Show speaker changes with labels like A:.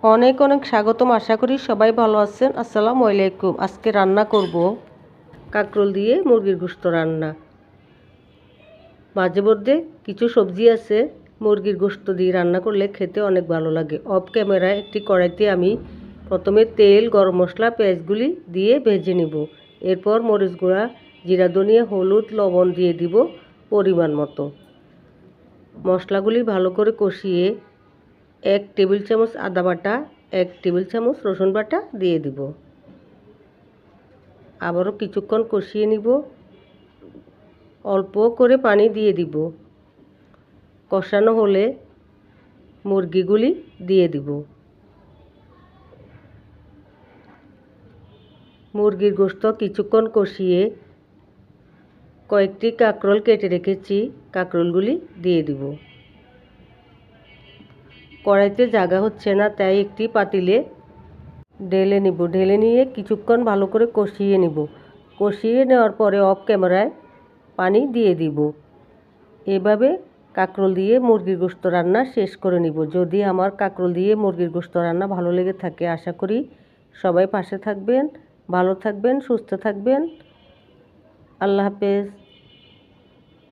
A: অনেক অনেক স্বাগতম। আশা করি সবাই ভালো আছেন। আসসালামু আলাইকুম। আজকে রান্না করব কাঁকরোল দিয়ে মুরগির গোশত রান্না। মাঝে মধ্যে কিছু সবজি আছে মুরগির গোশত দিয়ে রান্না করলে খেতে অনেক ভালো লাগে। অফ ক্যামেরায় একটি কড়াইতে আমি প্রথমে তেল, গরম মশলা, পেঁয়াজগুলি দিয়ে ভেজে নিব। এরপর মরিচ গুঁড়া, জিরা, ধনিয়া, হলুদ, লবণ দিয়ে দিব পরিমাণ মতো। মশলাগুলি ভালো করে কষিয়ে 1 টেবিল চামচ আদা বাটা, 1 টেবিল চামচ রসুন বাটা দিয়ে দিব। আবারও কিছুক্ষণ কষিয়ে নিব। অল্প করে পানি দিয়ে দিব। কষানো হলে মুরগিগুলি দিয়ে দিব। মুরগির গোশত কিছুক্ষণ কষিয়ে কয়েকটি কাঁকরোল কেটে রেখেছি, কাঁকরোলগুলি দিয়ে দিব। কড়াইতে জায়গা হচ্ছে না, তাই একটি পাতিলে ঢেলে নিব। ঢেলে নিয়ে কিছুক্ষণ ভালো করে কষিয়ে নিব। কষিয়ে নেওয়ার পরে অফ ক্যামেরায় পানি দিয়ে দিব। এভাবে কাঁকরোল দিয়ে মুরগির গোশত রান্না শেষ করে নিব। যদি আমার কাঁকরোল দিয়ে মুরগির গোশত রান্না ভালো লেগে থাকে, আশা করি সবাই পাশে থাকবেন, ভালো থাকবেন, সুস্থ থাকবেন। আল্লাহ হাফেজ।